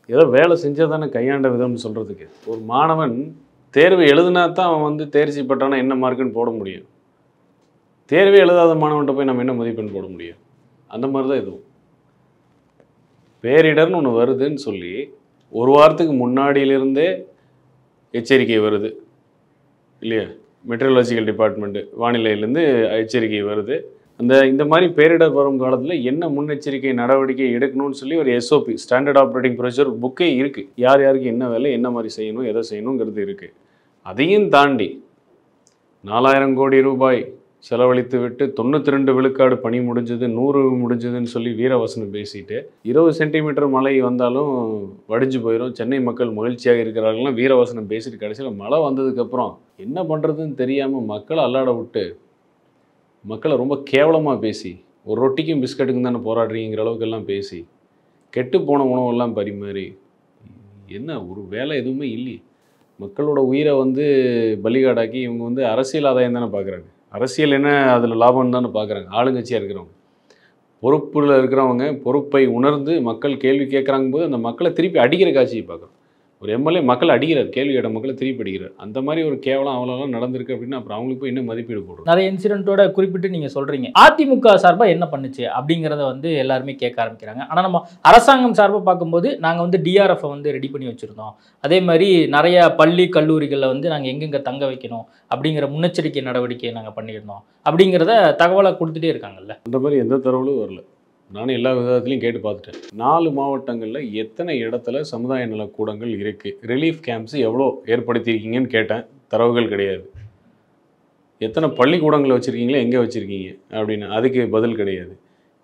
ஏதோ வேலை செஞ்சால் தானே கையாண்ட விதம்னு சொல்கிறதுக்கு. ஒரு மாணவன் தேர்வு எழுதுனா தான் அவன் வந்து தேர்ச்சி பெற்றானா என்ன மார்க்குன்னு போட முடியும். தேர்வே எழுதாத மாணவன்கிட்ட போய் நம்ம என்ன மதிப்பெண் போட முடியும். அந்த மாதிரி தான் இதுவும். பேரிடர்னு ஒன்று வருதுன்னு சொல்லி ஒரு வாரத்துக்கு முன்னாடியிலிருந்தே எச்சரிக்கை வருது இல்லையா? மெட்ரலஜிக்கல் டிபார்ட்மெண்ட்டு வானிலையிலேருந்து எச்சரிக்கை வருது. இந்த மாதிரி பேரிடர் வரும் காலத்தில் என்ன முன்னெச்சரிக்கை நடவடிக்கை எடுக்கணும்னு சொல்லி ஒரு எஸ்ஓபி ஸ்டாண்டர்ட் ஆப்ரேட்டிங் ப்ரொசீஜர் புக்கே இருக்குது. யார் யாருக்கு என்ன வேலை, என்ன மாதிரி செய்யணும், எதை செய்யணுங்கிறது இருக்குது. அதையும் தாண்டி 4000 கோடி ரூபாய் செலவழித்து விட்டு 92 விழுக்காடு பணி முடிஞ்சது, 100 முடிஞ்சதுன்னு சொல்லி வீரவசனம் பேசிட்டு 20 சென்டிமீட்டர் மழை வந்தாலும் வடிஞ்சு போயிடும், சென்னை மக்கள் மகிழ்ச்சியாக இருக்கிறார்கள்லாம் வீரவசனம் பேசிட்டு கடைசியில் மழை வந்ததுக்கப்புறம் என்ன பண்ணுறதுன்னு தெரியாமல் மக்களை அல்லாட விட்டு மக்களை ரொம்ப கேவலமாக பேசி ஒரு ரொட்டிக்கும் பிஸ்கட்டுக்கும் தானே போராடுறீங்கிற அளவுக்கெல்லாம் பேசி கெட்டு போன உணவெல்லாம் பரிமாறி என்ன ஒரு வேலை எதுவுமே இல்லையே. மக்களோட உயிரை வந்து பலிகாடாக்கி இவங்க வந்து அரசியல் ஆதாயம் தானே பார்க்குறாங்க. அரசியல் என்ன அதில் லாபம்னு தானே பார்க்குறாங்க. ஆளுங்கட்சியாக இருக்கிறவங்க, பொறுப்பில் இருக்கிறவங்க பொறுப்பை உணர்ந்து மக்கள் கேள்வி கேட்குறாங்க போது அந்த மக்களை திருப்பி அடிக்கிற காட்சியை பார்க்குறோம். ஒரு எம்எல்ஏ மக்களை அடிக்கிறார், கேள்வி கேட்ட மக்களை திருப்பி அடிக்கிறார். அந்த மாதிரி ஒரு கேவலம் அவ்வளோலாம் நடந்திருக்கு அப்படின்னா அப்புறம் அவங்களுக்கு போய் என்ன மதிப்பீடு போடும். நிறைய இன்சிடென்ட்டோட குறிப்பிட்டு நீங்கள் சொல்கிறீங்க. அதிமுக சார்பாக என்ன பண்ணுச்சு அப்படிங்கிறத வந்து எல்லாருமே கேட்க ஆரம்பிக்கிறாங்க. ஆனால் நம்ம அரசாங்கம் சார்பாக பார்க்கும்போது நாங்கள் வந்து டிஆர்எஃப் வந்து ரெடி பண்ணி வச்சுருந்தோம். அதே மாதிரி நிறைய பள்ளி கல்லூரிகளில் வந்து நாங்கள் எங்கெங்கே தங்க வைக்கணும் அப்படிங்கிற முன்னெச்சரிக்கை நடவடிக்கையை நாங்கள் பண்ணியிருந்தோம் அப்படிங்கிறத தகவலை கொடுத்துட்டே இருக்காங்கல்ல. அந்த மாதிரி எந்த தகவலும் வரல. நானும் எல்லா விதத்துலையும் கேட்டு பார்த்துட்டேன். 4 மாவட்டங்களில் எத்தனை இடத்துல சமுதாய நலக்கூடங்கள் இருக்குது, ரிலீஃப் கேம்ப்ஸ் எவ்வளோ ஏற்படுத்தியிருக்கீங்கன்னு கேட்டேன். தரவுகள் கிடையாது. எத்தனை பள்ளிக்கூடங்களை வச்சுருக்கீங்களா, எங்கே வச்சுருக்கீங்க அப்படின்னு அதுக்கு பதில் கிடையாது.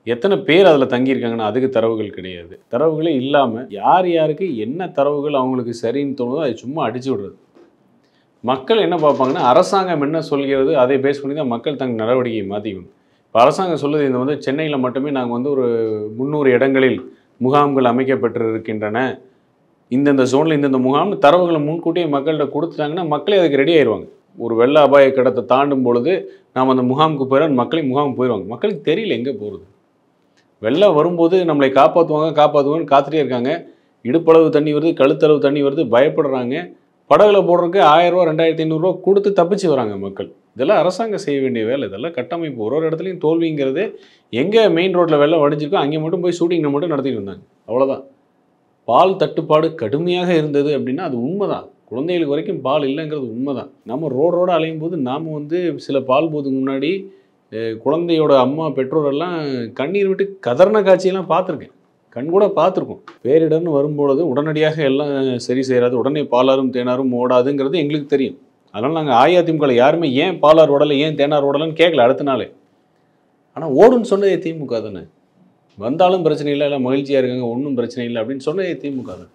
எத்தனை பேர் அதில் தங்கியிருக்காங்கன்னா அதுக்கு தரவுகள் கிடையாது. தரவுகளே இல்லாமல் யார் யாருக்கு என்ன தரவுகள் அவங்களுக்கு சரின்னு தோணுதோ அதை சும்மா அடிச்சு விடுறது. மக்கள் என்ன பார்ப்பாங்கன்னா அரசாங்கம் என்ன சொல்கிறது அதை பேஸ் பண்ணி தான் மக்கள் தங்கள் நடவடிக்கையை மாற்றிக்கணும். இப்போ அரசாங்கம் சொல்லுது இந்த வந்து சென்னையில் மட்டுமே நாங்கள் வந்து ஒரு 300 இடங்களில் முகாம்கள் அமைக்கப்பட்டிருக்கின்றன, இந்தந்த ஜோனில் இந்தந்த முகாம்னு தரவுகளை முன்கூட்டியே மக்கள்கிட்ட கொடுத்துட்டாங்கன்னா மக்களே அதுக்கு ரெடி ஆயிடுவாங்க. ஒரு வெள்ள அபாய கடத்தை தாண்டும் பொழுது நாம் அந்த முகாமுக்கு போயிடும், மக்களே முகாமுக்கு போயிடுவாங்க. மக்களுக்கு தெரியல எங்கே போகிறது. வெள்ளம் வரும்போது நம்மளை காப்பாற்றுவாங்கன்னு காத்துட்டே இருக்காங்க. இடுப்பளவு தண்ணி வருது, கழுத்தளவு தண்ணி வருது, பயப்படுறாங்க. படகுல போடுறதுக்கு 1000 ரூபா 2500 ரூபா கொடுத்து தப்பிச்சு வராங்க மக்கள். இதெல்லாம் அரசாங்கம் செய்ய வேண்டிய வேலை. இதெல்லாம் கட்டமைப்பு. ஒரு இடத்துலையும் தோல்விங்கிறது எங்கே மெயின் ரோட்டில் வெள்ளம் வடிஞ்சிருக்கோ அங்கே மட்டும் போய் ஷூட்டிங்கை மட்டும் நடத்திட்டு இருந்தாங்க. அவ்வளோதான். பால் தட்டுப்பாடு கடுமையாக இருந்தது அப்படின்னா அது உண்மைதான். குழந்தைகளுக்கு வரைக்கும் பால் இல்லைங்கிறது உண்மைதான். நம்ம ரோடோடு அலையும் போது நாம் வந்து சில பால் போதுக்கு முன்னாடி குழந்தையோட அம்மா பெற்றோரெல்லாம் கண்ணீர் விட்டு கதறின காட்சியெல்லாம் பார்த்துருக்கேன். கண் கூட பார்த்துருக்கோம். பேரிடர்னு வரும்பொழுது உடனடியாக எல்லாம் சரி செய்யாது, உடனே பாலாரும் தேனாரும் ஓடாதுங்கிறது எங்களுக்கு தெரியும். அதனால் நாங்கள் அஇஅதிமுக யாருமே ஏன் பாலார் ஓடலை, ஏன் தேனார் ஓடலைன்னு கேட்கல அடுத்த நாளே. ஆனால் ஓடுன்னு சொன்னதே திமுக தானே. வந்தாலும் பிரச்சனை இல்லை, எல்லாம் மகிழ்ச்சியாக இருக்காங்க, ஒன்றும் பிரச்சனை இல்லை அப்படின்னு சொன்னதே திமுக தான்.